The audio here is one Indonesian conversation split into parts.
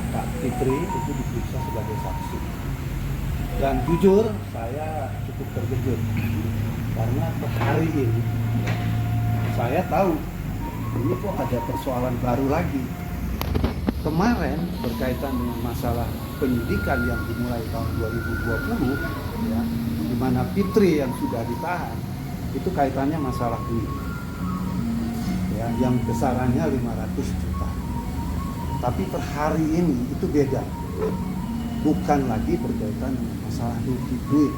Kakak Fitri itu diperiksa sebagai saksi. Dan jujur saya cukup terkejut karena per hari ini saya tahu ini kok ada persoalan baru lagi. Kemarin berkaitan dengan masalah penyidikan yang dimulai tahun 2020 ya, di mana Fitri yang sudah ditahan itu kaitannya masalah duit ya, yang besarannya 500 juta. Tapi per hari ini itu beda, bukan lagi berkaitan dengan masalah duit,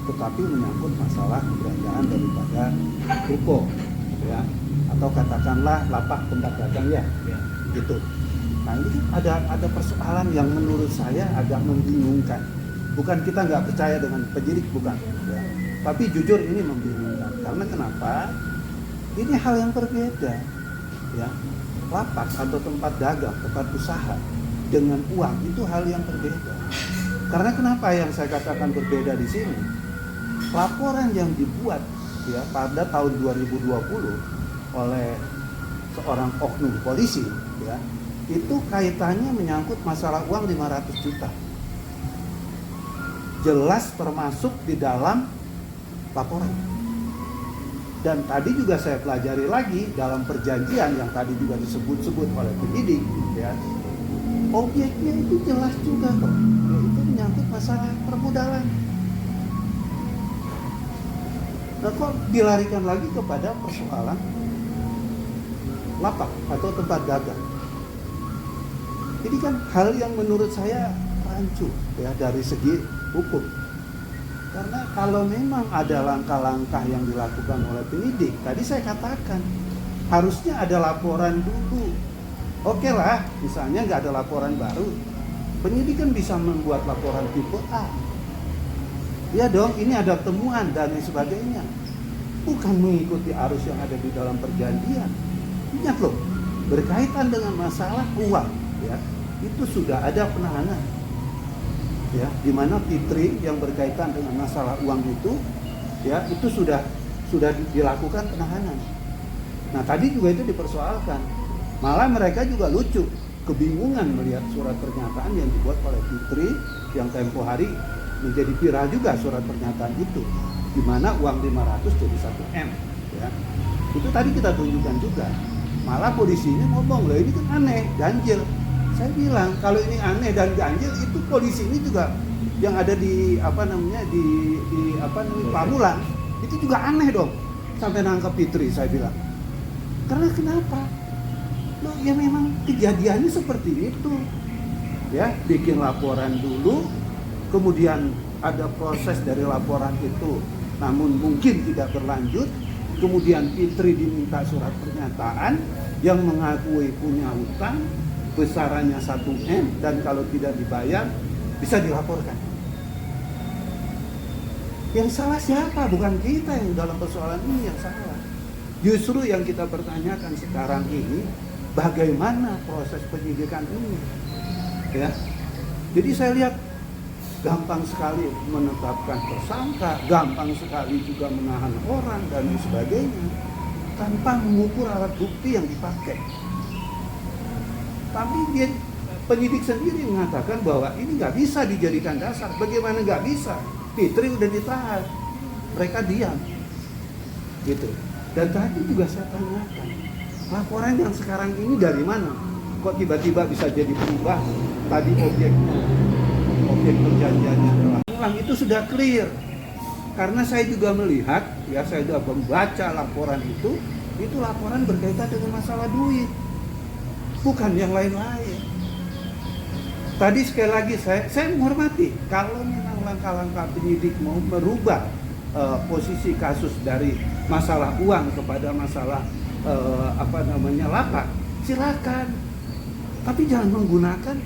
tetapi menyangkut masalah keberadaan daripada ruko ya, atau katakanlah lapak tempat dagang ya, gitu. Nah ini kan ada persoalan yang menurut saya agak membingungkan. Bukan kita nggak percaya dengan penyidik, bukan ya. Tapi jujur ini membingungkan. Karena kenapa? Ini hal yang berbeda ya. Lapak atau tempat dagang, tempat usaha dengan uang itu hal yang berbeda. Karena kenapa yang saya katakan berbeda di sini? Laporan yang dibuat ya pada tahun 2020 oleh seorang oknum polisi ya, itu kaitannya menyangkut masalah uang 500 juta. Jelas termasuk di dalam laporan. Dan tadi juga saya pelajari lagi dalam perjanjian yang tadi juga disebut-sebut oleh penyidik ya. Objeknya itu jelas juga kok. Itu menyangkut masalah permodalan. Nah kok dilarikan lagi kepada persoalan lapak atau tempat dagang. Ini kan hal yang menurut saya rancu ya dari segi hukum. Karena kalau memang ada langkah-langkah yang dilakukan oleh penyidik, tadi saya katakan harusnya ada laporan dulu. Oke lah, misalnya nggak ada laporan baru, penyidik kan bisa membuat laporan tipe A. Ya dong, ini ada temuan dan lain sebagainya. Bukan mengikuti arus yang ada di dalam perjanjian. Ingat loh, berkaitan dengan masalah uang, ya, itu sudah ada penahanan. Ya, di mana Fitri yang berkaitan dengan masalah uang itu, ya, itu sudah dilakukan penahanan. Nah, tadi juga itu dipersoalkan. Malah mereka juga lucu, kebingungan melihat surat pernyataan yang dibuat oleh Fitri yang tempo hari menjadi viral juga surat pernyataan itu, di mana uang 500 jadi 1 M, ya. Itu tadi kita tunjukkan juga. Malah polisi ini ngomong, loh ini kan aneh, ganjil. Saya bilang kalau ini aneh dan ganjil, itu polisi ini juga yang ada di Pamulang itu juga aneh dong sampai nangkep Fitri, saya bilang. Karena kenapa? Loh, ya memang kejadiannya seperti itu. Ya, bikin laporan dulu, kemudian ada proses dari laporan itu, namun mungkin tidak berlanjut. Kemudian Fitri diminta surat pernyataan yang mengakui punya hutang besarannya 1 M dan kalau tidak dibayar bisa dilaporkan. Yang salah siapa? Bukan kita yang dalam persoalan ini yang salah. Justru yang kita pertanyakan sekarang ini, bagaimana proses penyidikan ini? Ya. Jadi saya lihat gampang sekali menetapkan tersangka, gampang sekali juga menahan orang dan sebagainya tanpa mengukur alat bukti yang dipakai. Tapi penyidik sendiri mengatakan bahwa ini nggak bisa dijadikan dasar. Bagaimana nggak bisa? Fitri udah ditahan, mereka diam, gitu. Dan tadi juga saya tanyakan, laporan yang sekarang ini dari mana? Kok tiba-tiba bisa jadi berubah? Tadi objek perjanjiannya adalah uang, itu sudah clear. Karena saya juga melihat, ya saya sudah membaca laporan itu laporan berkaitan dengan masalah duit. Bukan yang lain-lain. Tadi sekali lagi saya menghormati kalau memang langkah-langkah penyidik mau merubah posisi kasus dari masalah uang kepada masalah lapak, silakan. Tapi jangan menggunakan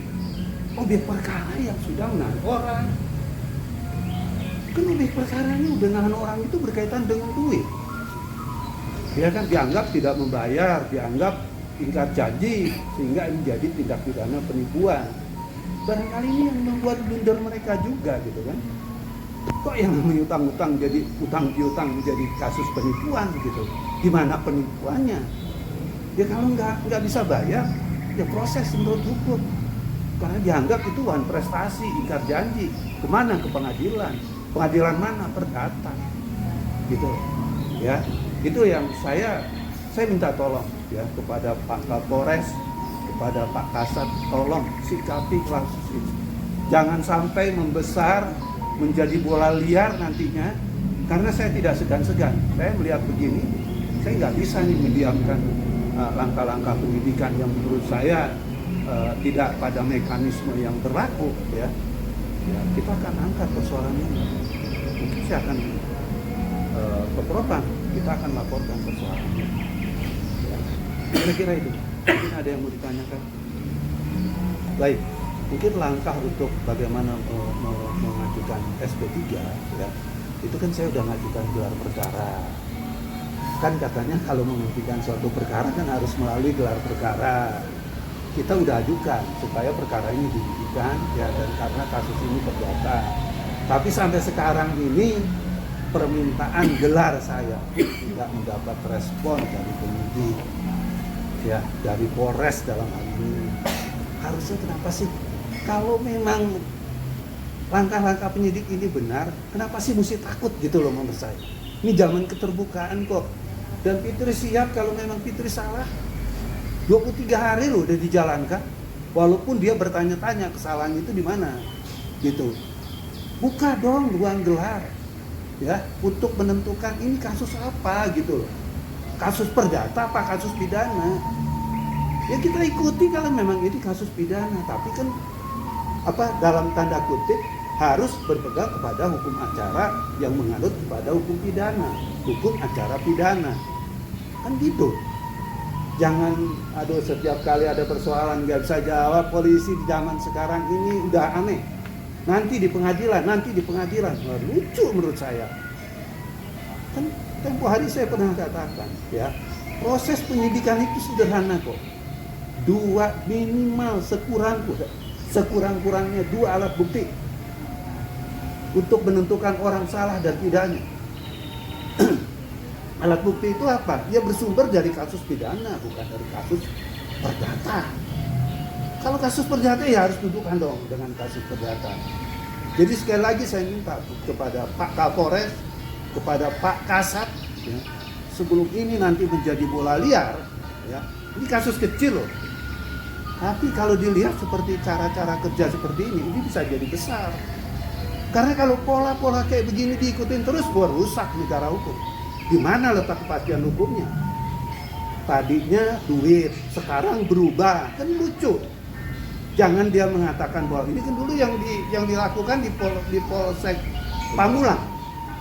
objek perkara yang sudah menahan orang. Kan objek perkaranya udah nahan orang itu berkaitan dengan duit. Dia kan dianggap tidak membayar, dianggap ingkar janji, sehingga ini jadi tindak pidana penipuan. Barangkali ini yang membuat blunder mereka juga, gitu kan. Kok yang namanya utang-utang jadi utang piutang menjadi kasus penipuan, gitu. Gimana penipuannya? Ya kalau nggak bisa bayar, ya proses menurut hukum. karena dianggap itu bukan prestasi, ingkar janji. Kemana? Ke pengadilan. Pengadilan mana? Perdata. Gitu ya. Itu yang saya minta tolong ya kepada Pak Kapolres, kepada Pak Kasat, tolong sikapi kasus ini. Jangan sampai membesar menjadi bola liar nantinya, karena saya tidak segan-segan. Saya melihat begini, saya nggak bisa nih mendiamkan langkah-langkah penyidikan yang menurut saya tidak pada mekanisme yang berlaku ya. Kita akan angkat persoalan ini. Mungkin saya akan ke propam, kita akan laporkan persoalan ini. Kira-kira itu. Mungkin ada yang mau ditanyakan. Baik, mungkin langkah untuk bagaimana mengajukan SP3 ya. Itu kan saya udah ngajukan gelar perkara. Kan katanya kalau menghentikan suatu perkara kan harus melalui gelar perkara. Kita udah ajukan supaya perkara ini dihentikan ya, dan karena kasus ini perdata. Tapi sampai sekarang ini permintaan gelar saya tidak mendapat respon dari penyidik ya, dari Polres dalam hal ini. Harusnya kenapa sih kalau memang langkah-langkah penyidik ini benar, kenapa sih mesti takut gitu loh menurut saya. Ini zaman keterbukaan kok. Dan Fitri siap kalau memang Fitri salah. 23 hari loh udah dijalankan. Walaupun dia bertanya-tanya kesalahan itu di mana. Gitu. Buka dong ruang gelar. Ya, untuk menentukan ini kasus apa gitu loh. Kasus perdata apa kasus pidana. Ya kita ikuti kalau memang ini kasus pidana, tapi kan dalam tanda kutip harus berpegang kepada hukum acara yang menganut kepada hukum pidana, hukum acara pidana. Kan gitu. Jangan setiap kali ada persoalan nggak bisa jawab, polisi di zaman sekarang ini udah aneh. Nanti di pengadilan. Wah, lucu menurut saya. Kan tempo hari saya pernah katakan ya, proses penyidikan itu sederhana kok. Minimal sekurang-kurangnya 2 alat bukti untuk menentukan orang salah dan tidaknya. Alat bukti itu apa? Dia bersumber dari kasus pidana, bukan dari kasus perdata. Kalau kasus perdata ya harus dudukkan dong dengan kasus perdata. Jadi sekali lagi saya minta kepada Pak Kapolres, kepada Pak Kasat, ya, sebelum ini nanti menjadi bola liar, ya, ini kasus kecil loh. Tapi kalau dilihat seperti cara-cara kerja seperti ini bisa jadi besar. Karena kalau pola-pola kayak begini diikutin terus, rusak negara hukum. Di mana letak kepastian hukumnya? Tadinya duit, sekarang berubah, kan lucu. Jangan dia mengatakan bahwa ini kan dulu yang dilakukan di Polsek Pamulang.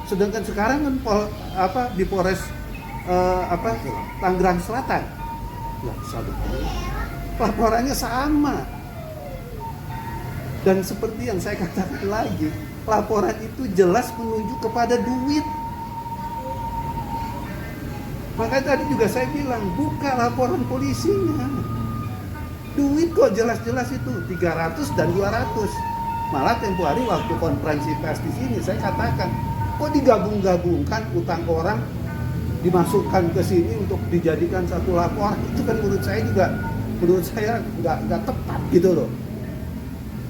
Sedangkan sekarang kan di Polres Tangerang Selatan. Nggak bisa betul. Laporannya sama. Dan seperti yang saya katakan lagi, laporan itu jelas menunjuk kepada duit. Makanya tadi juga saya bilang, buka laporan polisinya. Duit kok jelas-jelas itu 300 dan 200. Malah tempo hari waktu konferensi pers di sini saya katakan, kok digabung-gabungkan utang orang dimasukkan ke sini untuk dijadikan satu laporan. Itu kan menurut saya nggak tepat gitu loh.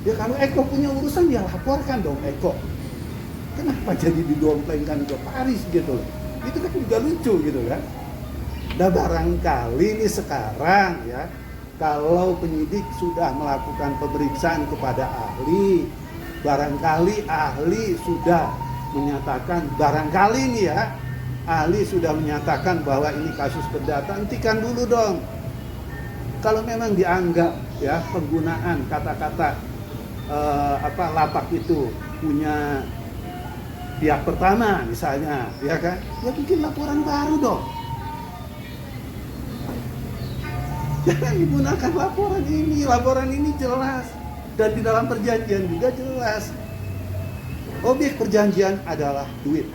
Ya kalau Eko punya urusan ya laporkan dong Eko. Kenapa jadi didomplengkan ke Paris gitu loh. Itu kan juga lucu gitu kan. Nah barangkali ini sekarang ya, kalau penyidik sudah melakukan pemeriksaan kepada ahli, barangkali ahli sudah menyatakan, ahli sudah menyatakan bahwa ini kasus perdata, hentikan dulu dong. Kalau memang dianggap ya penggunaan kata-kata lapak itu punya pihak pertama misalnya, ya kan? Ya bikin laporan baru dong. Jangan digunakan laporan ini jelas dan di dalam perjanjian juga jelas. Objek perjanjian adalah duit.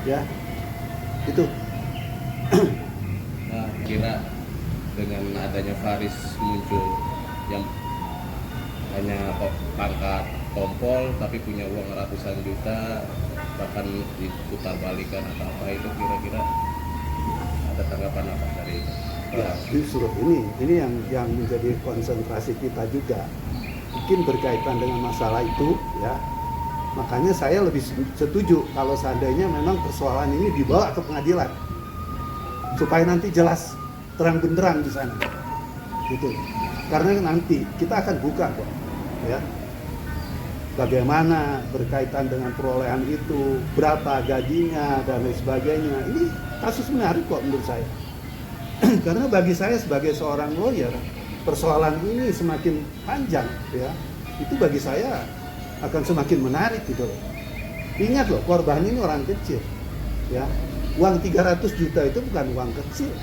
Ya. Itu. Nah, kira dengan adanya Faris muncul yang hanya pangkat kompol tapi punya uang ratusan juta, bahkan diputar balikan atau apa, itu kira-kira ada tanggapan apa dari itu? Ya, justru ini yang menjadi konsentrasi kita juga. Mungkin berkaitan dengan masalah itu, ya. Makanya saya lebih setuju kalau seandainya memang persoalan ini dibawa ke pengadilan, supaya nanti jelas terang benderang di sana, gitu. Karena nanti kita akan buka kok, ya. Bagaimana berkaitan dengan perolehan itu, berapa gajinya dan lain sebagainya. Ini kasus menarik kok menurut saya. Karena bagi saya sebagai seorang lawyer, persoalan ini semakin panjang, ya, itu bagi saya akan semakin menarik gitu loh. Ingat loh, korban ini orang kecil, ya. Uang 300 juta itu bukan uang kecil.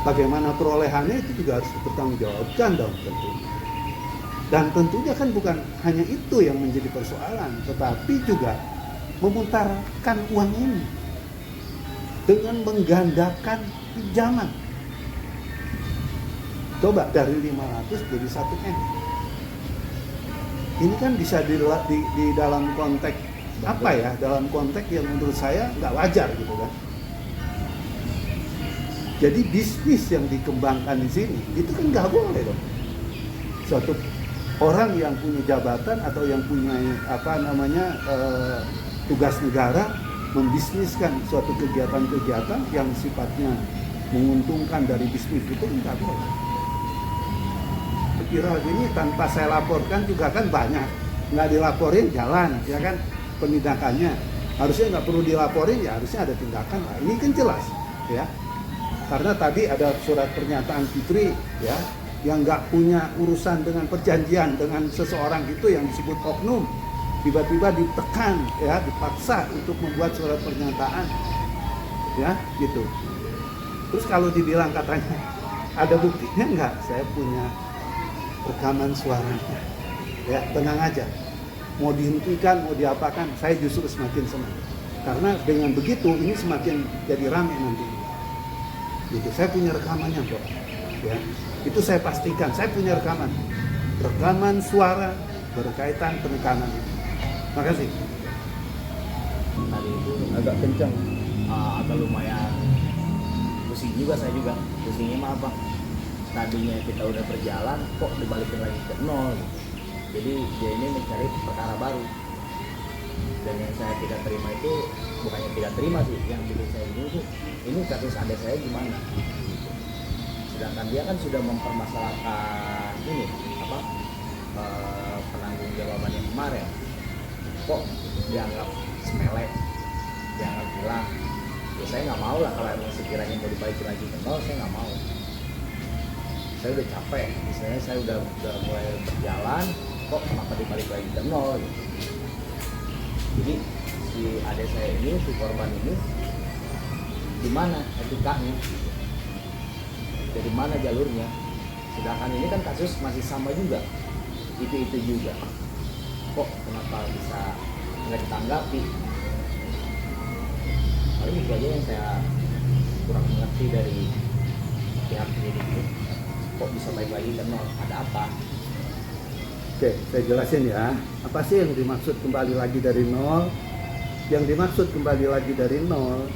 Bagaimana perolehannya itu juga harus dipertanggungjawabkan dong tentunya. Dan tentunya kan bukan hanya itu yang menjadi persoalan, tetapi juga memutarkan uang ini dengan menggandakan pinjaman. Coba dari 500 jadi 1M. Ini kan bisa di dalam konteks apa ya? Dalam konteks yang menurut saya nggak wajar gitu kan. Jadi bisnis yang dikembangkan di sini itu kan nggak boleh dong. Suatu orang yang punya jabatan atau yang punya tugas negara membisniskan suatu kegiatan-kegiatan yang sifatnya menguntungkan dari bisnis itu enggak boleh. Viral ini tanpa saya laporkan juga kan banyak, nggak dilaporin jalan, ya kan penindakannya. Harusnya nggak perlu dilaporin, ya harusnya ada tindakan. Nah, ini kan jelas, ya. Karena tadi ada surat pernyataan Fitri, ya, yang nggak punya urusan dengan perjanjian dengan seseorang itu yang disebut oknum. Tiba-tiba ditekan, ya, dipaksa untuk membuat surat pernyataan, ya, gitu. Terus kalau dibilang katanya ada buktinya enggak, saya punya rekaman suaranya, ya, tenang aja. Mau dihentikan, mau diapakan, saya justru semakin senang. Karena dengan begitu ini semakin jadi ramai nanti. Gitu, saya punya rekamannya kok, ya. Itu saya pastikan, saya punya rekaman suara berkaitan penekanan itu. Makasih. Tadi itu agak kencang, agak lumayan pusing juga saya juga. Pusingnya mah apa? Tadinya kita udah berjalan, kok dibalikin lagi ke nol. Jadi dia ini mencari perkara baru. Dan yang saya tidak terima itu bukannya tidak terima sih, yang bikin saya ini kasus adik saya gimana? Sedangkan dia kan sudah mempermasalahkan ini penanggung jawaban yang kemarin. Kok dianggap sepele, dianggap hilang. Ya saya nggak mau lah kalau emang sekiranya mau dibalikin lagi ke nol, saya nggak mau. Saya udah capek, misalnya saya udah mulai berjalan, kok kenapa dibalik lagi ke nol gitu. Jadi si adik saya ini, si korban ini, di mana etikanya, dari mana jalurnya. Sedangkan ini kan kasus masih sama juga, itu juga. Kok kenapa bisa nggak ditanggapi? Paling itu aja yang saya kurang mengerti dari pihak penyidik itu. Kok bisa balik lagi ke nol? Ada apa? Oke, saya jelasin ya. Apa sih yang dimaksud kembali lagi dari nol? Yang dimaksud kembali lagi dari nol,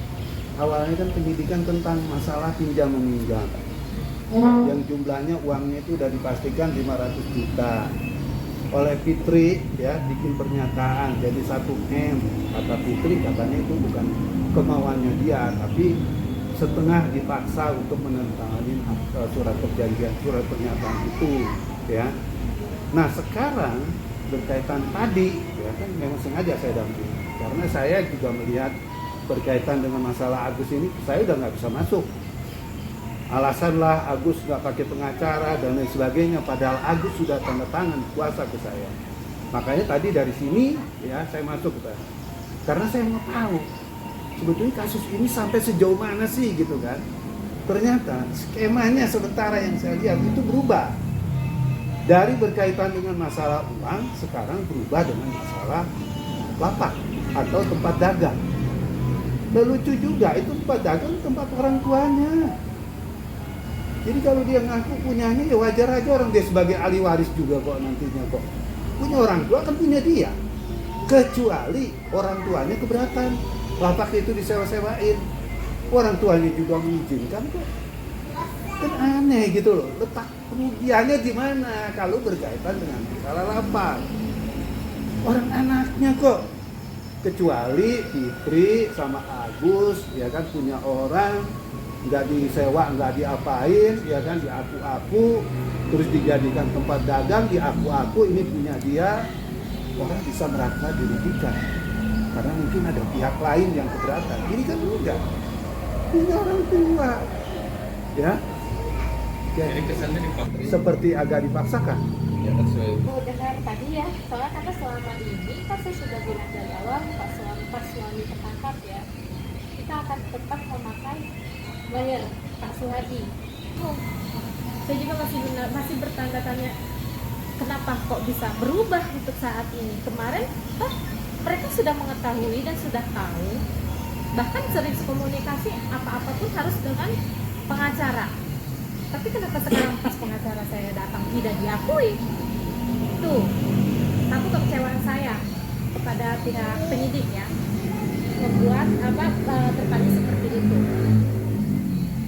awalnya kan penyidikan tentang masalah pinjam meminjam. Yang jumlahnya uangnya itu sudah dipastikan 500 juta. Oleh Fitri, ya, bikin pernyataan jadi 1M. Kata Fitri katanya itu bukan kemauannya dia, tapi setengah dipaksa untuk menandatangani surat perjanjian, surat pernyataan itu, ya. Nah sekarang berkaitan tadi, ya kan memang sengaja saya dampingi karena saya juga melihat berkaitan dengan masalah Agus ini, saya udah nggak bisa masuk. Alasan lah Agus nggak pakai pengacara dan lain sebagainya, padahal Agus sudah tanda tangan kuasa ke saya. Makanya tadi dari sini, ya, saya masuk ke sana. Karena saya mau tahu sebetulnya kasus ini sampai sejauh mana sih gitu kan. Ternyata skemanya sementara yang saya lihat itu berubah. Dari berkaitan dengan masalah uang, sekarang berubah dengan masalah lapak atau tempat dagang. Dan lucu juga, itu tempat dagang tempat orang tuanya. Jadi kalau dia ngaku punyanya, ya wajar aja orang dia sebagai ahli waris juga kok nantinya kok. Punya orang tua kan punya dia. Kecuali orang tuanya keberatan, lapak itu disewa-sewain. orang tuanya juga mengizinkan kok. Kan aneh gitu loh, letak kerugiannya di mana kalau berkaitan dengan masalah lapar. Orang anaknya kok, kecuali Fitri sama Agus ya kan punya orang, nggak disewa, nggak diapain ya kan, diaku-aku terus dijadikan tempat dagang, diaku-aku ini punya dia, orang bisa merasa dirugikan karena mungkin ada pihak lain yang keberatan. Ini kan enggak, punya orang tua ya. Jadi kesannya dipaksa. Seperti agak dipaksakan. Ya kan sesuai. Oh, dengar tadi ya, soalnya karena selama ini kan saya sudah bilang dari awal pas suami tertangkap ya, kita akan tetap memakai bayar Pak Suhadi. Oh, saya juga masih bertanda tanya kenapa kok bisa berubah untuk saat ini. Kemarin mereka sudah mengetahui dan sudah tahu, bahkan sering komunikasi apa-apa pun harus dengan pengacara. Tapi kenapa sekarang pas pengacara saya datang tidak diakui? Tuh, satu kekecewaan saya kepada pihak penyidik ya, membuat terjadi seperti itu.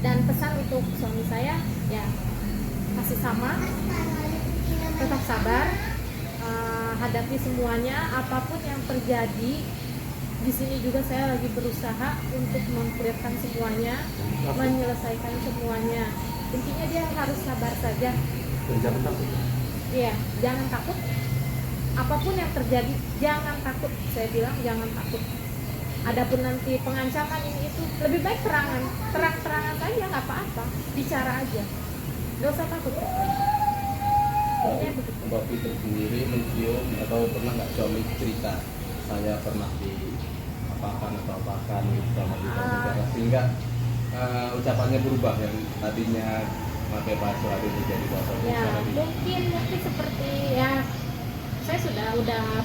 Dan pesan untuk suami saya ya, masih sama, tetap sabar, hadapi semuanya, apapun yang terjadi. Di sini juga saya lagi berusaha untuk mengklirkan semuanya, menyelesaikan semuanya. Intinya dia harus sabar saja. Dan jangan takut. Iya, jangan takut. Apapun yang terjadi, jangan takut. Saya bilang jangan takut. Adapun nanti pengancaman ini itu, lebih baik terang-terangan saja, nggak apa-apa. Bicara aja, nggak usah takut. Intinya begitu. Mbak Fitri sendiri mencium atau pernah nggak suami cerita saya pernah diapakan atau apakan gitu sama di penjara, sehingga ucapannya berubah yang tadinya pakai bahasa hari itu jadi bahasa Ya, Indonesia. mungkin seperti ya, saya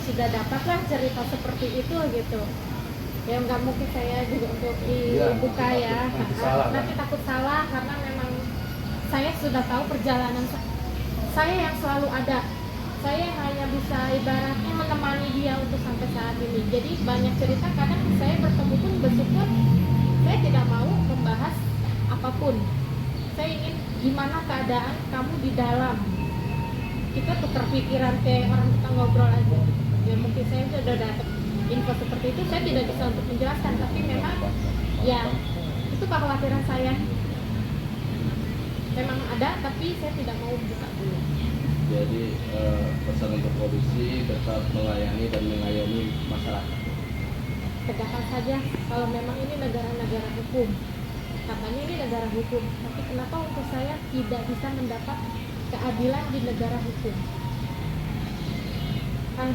sudah dapatlah cerita seperti itu gitu. Ya nggak mungkin saya juga untuk dibuka ya. Nanti salah, Nanti takut salah karena memang saya sudah tahu perjalanan saya yang selalu ada. Saya hanya bisa ibaratnya menemani dia untuk sampai saat ini. Jadi banyak cerita, kadang saya bertemu pun bersyukur saya tidak mau membahas apapun. Saya ingin gimana keadaan kamu di dalam. Kita tukar pikiran kayak orang kita ngobrol aja. Ya mungkin saya sudah dapat info seperti itu, saya tidak bisa untuk menjelaskan, tapi memang ya itu kekhawatiran saya. Memang ada, tapi saya tidak mau buka dulu. Jadi pesan untuk polisi tetap melayani dan mengayomi masyarakat. Tegakkan saja kalau memang ini negara hukum. Katanya ini negara hukum, tapi kenapa untuk saya tidak bisa mendapat keadilan di negara hukum? Kan